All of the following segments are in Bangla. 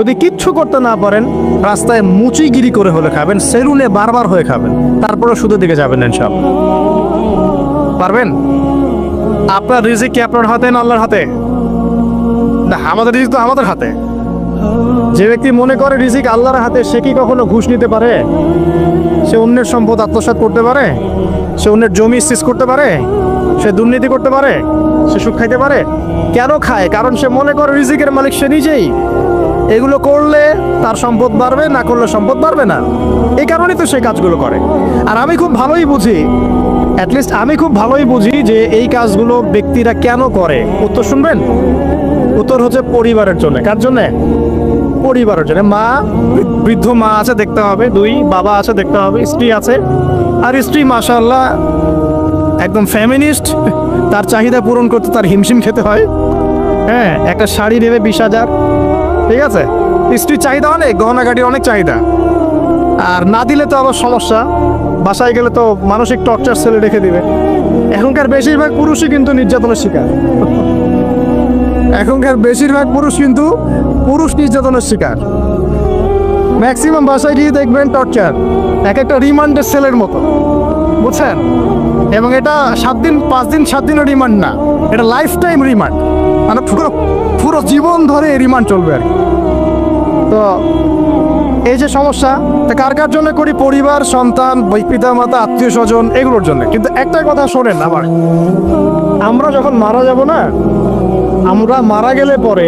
যদি কিচ্ছু করতে না পারেন, রাস্তায় মুচিগিরি করে হলে খাবেন, সেলুনে বারবার হয়ে খাবেন, তারপরে সুদের দিকে যাবেন না ইনশাআল্লাহ। পারবেন? আপনার রিজিক কি আপনার হাতে না আল্লাহর হাতে? না, আমাদের রিজিক তো আমাদের হাতে। যে ব্যক্তি মনে করে রিজিক আল্লাহর হাতে, সে কি কখনো ঘুষ নিতে পারে? সে অন্যের সম্পদ আত্মসাৎ করতে পারে? সে অন্যের জমি সিজ করতে পারে? সে দুর্নীতি করতে পারে? সে সুদ খাইতে পারে? কেন খায়? কারণ সে মনে করে রিজিকের মালিক সে নিজেই। এগুলো করলে তার সম্পদ বাড়বে, না করলে সম্পদ বাড়বে না। এই কারণেই তো সে কাজগুলো করে। আর আমি খুব ভালোই বুঝি, অ্যাটলিস্ট আমি খুব ভালোই বুঝি যে এই কাজগুলো ব্যক্তিরা কেন করে। উত্তর শুনবেন? উত্তর হচ্ছে পরিবারের জন্য। কার জন্য? পরিবারের জন্য। মা, বৃদ্ধ মা আছে দেখতে হবে, দুই বাবা আছে দেখতে হবে, স্ত্রী আছে। আর স্ত্রী মাশাআল্লাহ একদম ফেমিনিস্ট, তার চাহিদা পূরণ করতে তার হিমশিম খেতে হয়। হ্যাঁ, একটা শাড়ি নেবে 20,000, ঠিক আছে? স্ত্রীর চাহিদা অনেক, গহনাগাটির অনেক চাহিদা। আর না দিলে তো আবার সমস্যা, বাসায় গেলে তো মানসিক টর্চার সেলে রেখে দিবে। এখনকার বেশিরভাগ পুরুষই কিন্তু নির্যাতনের শিকার। এখনকার বেশিরভাগ পুরুষ কিন্তু নির্যাতনের শিকার। ম্যাক্সিমাম বাসায় গিয়ে দেখবেন টর্চার, এক একটা রিমান্ডের সেলের মতো, বুঝছেন? এবং এটা 7 দিন 5 দিন 7 দিনের রিমান্ড না, এটা লাইফ টাইম রিমান্ড, মানে পুরো জীবন ধরে রিমান্ড চলবে আর কি। তো এই যে সমস্যা, তা কার কার জন্য করি? পরিবার, সন্তান, পিতা মাতা, আত্মীয় স্বজন, এগুলোর জন্য। কিন্তু একটা কথা শোনেন আমার, আমরা যখন মারা যাব না, আমরা মারা গেলে পরে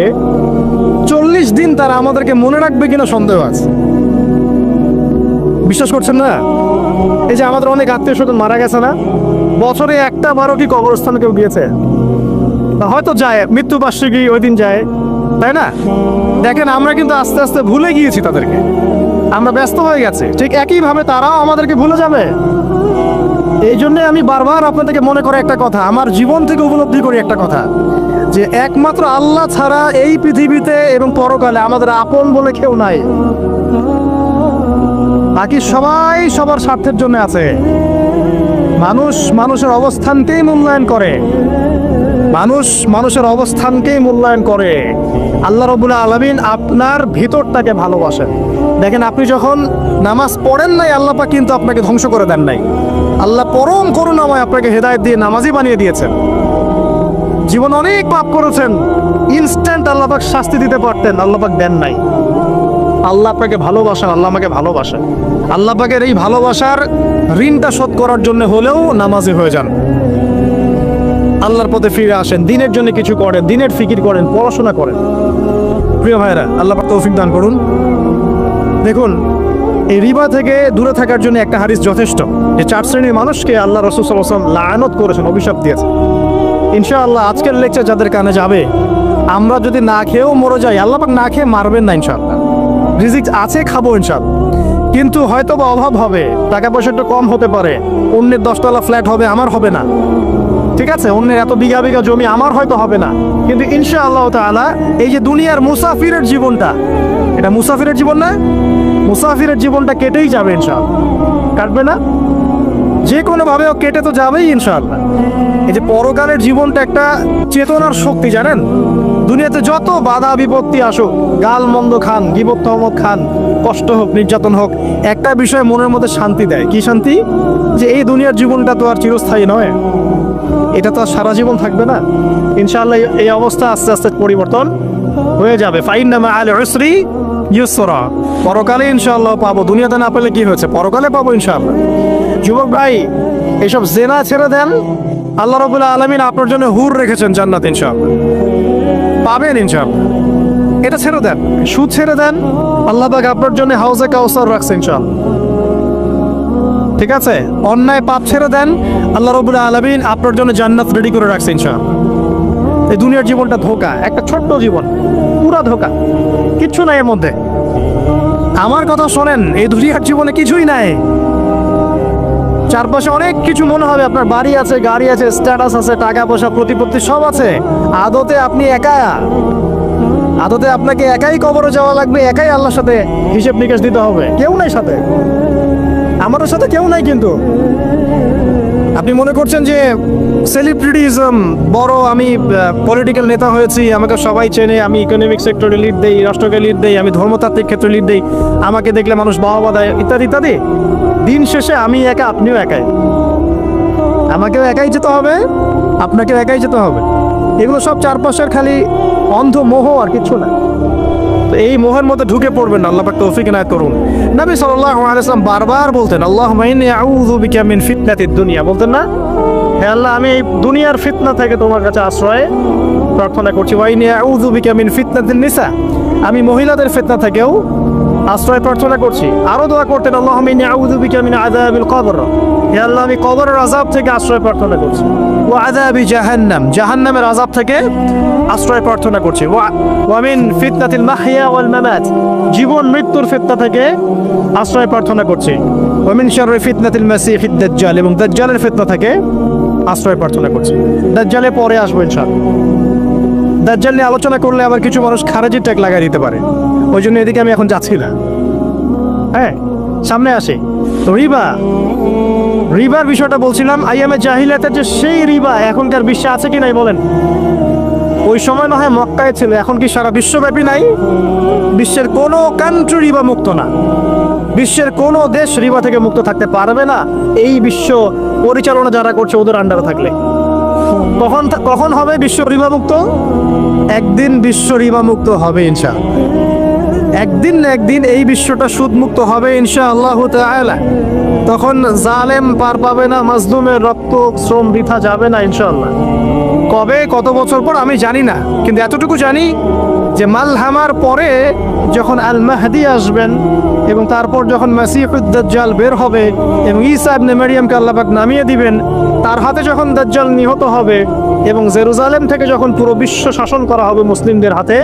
40 দিন তারা আমাদেরকে মনে রাখবে কিনা সন্দেহ আছে। বিশ্বাস করছেন না? এই যে আমাদের অনেক আত্মীয় স্বজন মারা গেছে না, বছরে একটা বারো কি কবরস্থানে কেউ গিয়েছে? হয়তো যায়, মৃত্যুবার্ষিকী ওই দিন যায়, তাই না? দেখেন, আমরা কিন্তু আস্তে আস্তে ভুলে গিয়েছি তাদেরকে, আমরা ব্যস্ত হয়ে গেছে। ঠিক একইভাবে তারাও আমাদেরকে ভুলে যাবে। এই জন্যে আমি বারবার আপনাদেরকে মনে করে একটা কথা, আমার জীবন থেকে উপলব্ধি করি একটা কথা, যে একমাত্র আল্লাহ ছাড়া এই পৃথিবীতে এবং পরকালে আমাদের আপন বলে কেউ নাই। বাকি সবাই সবার স্বার্থের জন্য আছে। মানুষের অবস্থানকেই মূল্যায়ন করে, মানুষের অবস্থানকেই মূল্যায়ন করে। আল্লাহ রাব্বুল আলামিন আপনার ভিতরটাকে ভালোবাসেন। দেখেন, আপনি যখন নামাজ পড়েন নাই, আল্লাহ পাক কিন্তু আপনাকে ধ্বংস করে দেন নাই। আল্লাহ পরম করুণাময় আপনাকে হেদায়েত দিয়ে নামাজি বানিয়ে দিয়েছেন। জীবন অনেক পাপ করেছেন, ইনস্ট্যান্ট আল্লাহ পাক শাস্তি দিতে পারতেন, আল্লাহ পাক দেন নাই। আল্লাহ আপনাকে ভালোবাসেন, আল্লাহ আমাকে ভালোবাসেন। আল্লাহ পাকের এই ভালোবাসার ঋণটা শোধ করার জন্য হলেও নামাজি হয়ে যান, আল্লাহর পথে ফিরে আসেন, দিনের জন্য কিছু করেন, দিনের ফিকির করেন, পড়াশোনা করেন। প্রিয় ভাইরা, আল্লাহ পাক তৌফিক দান করুন। দেখুন, এই রিবা থেকে দূরে থাকার জন্য একটা হাদিস যথেষ্ট, যে 4 শ্রেণীর মানুষকে আল্লাহ রাসূল সাল্লাল্লাহু আলাইহি ওয়াসাল্লাম লাআনত করেছেন, অভিশাপ দিয়েছেন। ইনশাআল্লাহ আজকের লেকচার যাদের কানে যাবে, আমরা যদি না খেয়েও মরে যাই, আল্লাহ পাক না খেয়ে মারবেন না ইনশাআল্লাহ। রিজিক আছে, খাবো ইনশাআল্লাহ। কিন্তু হয়তো বা অভাব হবে, টাকা পয়সা একটু কম হতে পারে, অন্যের 10 তলা ফ্ল্যাট হবে, আমার হবে না, ঠিক আছে? অন্যের এত বিঘা বিঘা জমি আমার হয়তো হবে না। কিন্তু ইনশাআল্লাহ তাআলা এই যে দুনিয়ার মুসাফিরের জীবনটা, এটা মুসাফিরের জীবন না? মুসাফিরের জীবনটা কেটেই যাবে ইনশাআল্লাহ। কাটবে না? যে কোনোভাবে কেটে তো যাবেই ইনশাআল্লাহ। এই যে পরকালের জীবনটা একটা চেতনার শক্তি, জানেন? দুনিয়াতে যত বাধা বিপত্তি আসুক, গাল মন্দ খান, গীবত তহমত খান, কষ্ট হোক, নির্যাতন হোক, একটা বিষয় মনের মধ্যে শান্তি দেয়। কি শান্তি? যে এই দুনিয়ার জীবনটা তো আর চিরস্থায়ী নয়, এটা তো আর সারা জীবন থাকবে না। ইনশাআল্লাহ এই অবস্থা আস্তে আস্তে পরিবর্তন হয়ে যাবে। ফাইন্না মাআল উসরি ইউসরা, পরকালে ইনশাআল্লাহ পাবো। দুনিয়াতে না পেলে কি হয়েছে, পরকালে পাবো ইনশাআল্লাহ। যুবক ভাই, এইসব জেনা ছেড়ে দেন, আল্লাহ রাব্বুল আলামিন আপনার জন্য হুর রেখেছেন জান্নাত, ইনশাআল্লাহ পাবেন ইনশাআল্লাহ। এটা ছেড়ে দেন, সুদ ছেড়ে দেন, আল্লাহ পাক আপনার জন্য হাউজে কাউসার রাখছে ইনশাআল্লাহ, ঠিক আছে? অন্যায় পাপ ছেড়ে দেন, আল্লাহ রাব্বুল আলামিন আপনার জন্য জান্নাত রেডি করে রাখছে ইনশাআল্লাহ। এই দুনিয়ার জীবনটা ধোঁকা, একটা ছোট্ট জীবন, পুরা ধোঁকা, কিচ্ছু নাই এর মধ্যে। আমার কথা শোনেন, এই দুনিয়ার জীবনে কিছুই নাই। চারপাশে অনেক কিছু মনে হবে, আপনার বাড়ি আছে, গাড়ি আছে, স্ট্যাটাস আছে, টাকা পয়সা, প্রতিপত্তি সব আছে। আদতে আপনি একা, আদতে আপনাকে একাই কবরে যাওয়া লাগবে, একাই আল্লাহর সাথে হিসেব নিকেশ দিতে হবে। কেউ নাই সাথে, আমাদের সাথে কেউ নাই। কিন্তু আপনি মনে করছেন যে সেলিব্রিটিজম, বড় আমি পলিটিক্যাল নেতা হয়েছি, আমাকে সবাই চেনে, আমি ইকোনমিক সেক্টরে লিড দেই, রাষ্ট্রকে লিড দেই, আমি ধর্মতাত্ত্বিক ক্ষেত্রে লিড দেই, আমাকে দেখলে মানুষ বাহবা দেয়, ইত্যাদি ইত্যাদি। দিন শেষে আমি একা, আপনিও একাই, আমাকেও একাই যেতে হবে, আপনাকেও একাই যেতে হবে। এগুলো সব চারপাশের খালি অন্ধ মোহ, আর কিছু না। তো এই মোহের মধ্যে ঢুকে পড়বেন না, আল্লাহ পাক তৌফিক ইনায়াত করুন। নবী সাল্লাল্লাহু আলাইহি ওয়াসাল্লাম বারবার বলতেন, আল্লাহুম্মা ইন্নী আউযু বিকা মিন ফিতনাতিদ দুনিয়া, বলতেন না, হে আল্লাহ আমি এই দুনিয়ার ফিতনা থেকে তোমার কাছে আশ্রয় প্রার্থনা করছি। ওয়া ইন্নী আউযু বিকা মিন ফিতনাতিন নিসা, আমি মহিলাদের ফিতনা থেকেও আশ্রয় প্রার্থনা করছি। আরো দোয়া করতেন, আল্লাহুম্মা ইন্নী আউযু বিকা মিন আযাবিল কবর, হে আল্লাহ আমি কবরের আযাব থেকে আশ্রয় প্রার্থনা করছি। ওয়া আযাবি জাহান্নাম, জাহান্নামের আযাব থেকে আশ্রয় প্রার্থনা করছি। ওয়া মিন ফিতনাতিল মাহইয়া ওয়াল মামাত, জীবন মৃত্যুর ফিতনা থেকে আশ্রয় প্রার্থনা করছি। ওয়া মিন শাররি ফিতনাতিল মাসিহিদ দাজ্জাল, এবং দাজ্জালের ফিতনা থেকে আশ্রয় প্রার্থনা করছি। দাজ্জালে পরে আসবো ইনশাআল্লাহ। দাজ্জাল নিয়ে আলোচনা করলে আবার কিছু মানুষ খারেজি ট্যাগ লাগাই দিতে পারে, ওই জন্য এদিকে আমি এখন যাচ্ছি না। হ্যাঁ, সামনে আসি। তো রিবার বিষয়টা বলছিলাম, আইয়ামে জাহিলিয়াতের যে সেই রিবা এখনকার বিশ্বে আছে কি নাই বলেন? ওই সময় না হয় মক্কায় ছিল, এখন কি সারা বিশ্বব্যাপী নাই? বিশ্বের কোনো কান্ট্রি রিবা মুক্ত না, বিশ্বের কোনো দেশ রিবা থেকে মুক্ত থাকতে পারবে না, এই বিশ্ব পরিচালনা যারা করছে ওদের আন্ডারে থাকলে। কখন হবে বিশ্ব রিবা মুক্ত? একদিন বিশ্ব রিবা মুক্ত হবে ইনশাআল্লাহ, একদিন না একদিন এই বিশ্বটা সুদ মুক্ত হবে ইনশাআল্লাহু তাআলা। তখন জালেম পার পাবে না, মাজলুমের রক্ত শ্রম বৃথা যাবে না ইনশাআল্লাহ। কবে, কত বছর পর আমি জানি না, কিন্তু এতটুকু জানি যে মালহামার পরে যখন আল মাহদি আসবেন এবং তারপর যখন মাসিহুদ দাজ্জাল বের হবে এবং ঈসা ইবনে মারইয়ামকে আল্লাহ পাক নামিয়ে দিবেন, তার হাতে যখন দাজ্জাল নিহত হবে এবং জেরুজালেম থেকে যখন পুরো বিশ্ব শাসন করা হবে মুসলিমদের হাতে,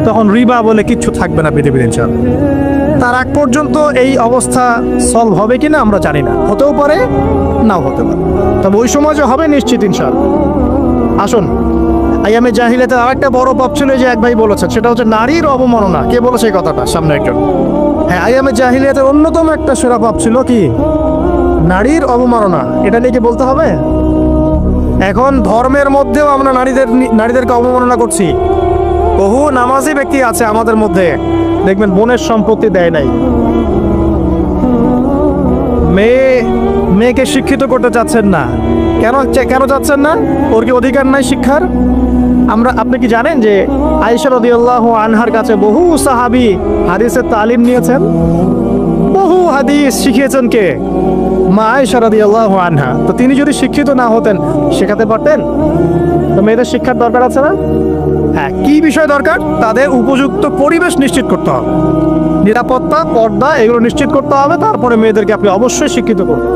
তখন রিবা বলে কিচ্ছু থাকবে না পৃথিবীর ইনশাআল্লাহ। তার আগ পর্যন্ত এই অবস্থা সলভ হবে কিনা আমরা জানি না, হতেও পারে নাও হতে পারে, তবে ওই সময় যে হবে নিশ্চিত ইনশাআল্লাহ। আসুন, আইয়ামে জাহিলিয়াতের আরেকটা বড় পাপ ছিল যে এক ভাই বলেছেন, সেটা হচ্ছে নারীর অবমাননা। কে বলেছে এই কথাটা? সামনে একজন। হ্যাঁ, আইয়ামে জাহিলিয়াতের অন্যতম একটা সেরা পাপ ছিল কি? নারীর অবমাননা। এটা নিয়ে কি বলতে হবে? এখন ধর্মের মধ্যেও আমরা নারীদেরকে অবমাননা করছি। বহু নামাজি ব্যক্তি আছে আমাদের মধ্যে, দেখবেন বোনের সম্পত্তি দেয় নাই, মেয়েকে শিক্ষিত করতে চাচ্ছেন না। কেন চাচ্ছেন না? ওর কি অধিকার নাই শিক্ষার? আপনি কি জানেন যে আয়েশা রাদিয়াল্লাহু আনহার কাছে বহু সাহাবী হাদিসের তালিম নিয়েছেন, বহু হাদিস শিখিয়েছেন কে? মা আয়েশা রাদিয়াল্লাহু আনহা। তো তিনি যদি শিক্ষিত না হতেন, শেখাতে পারতেন? তো মেয়েদের শিক্ষার দরকার আছে না? হ্যাঁ, কি বিষয় দরকার? তাদের উপযুক্ত পরিবেশ নিশ্চিত করতে হবে, নিরাপত্তা, পর্দা এগুলো নিশ্চিত করতে হবে, তারপরে মেয়েদেরকে আপনি অবশ্যই শিক্ষিত করুন।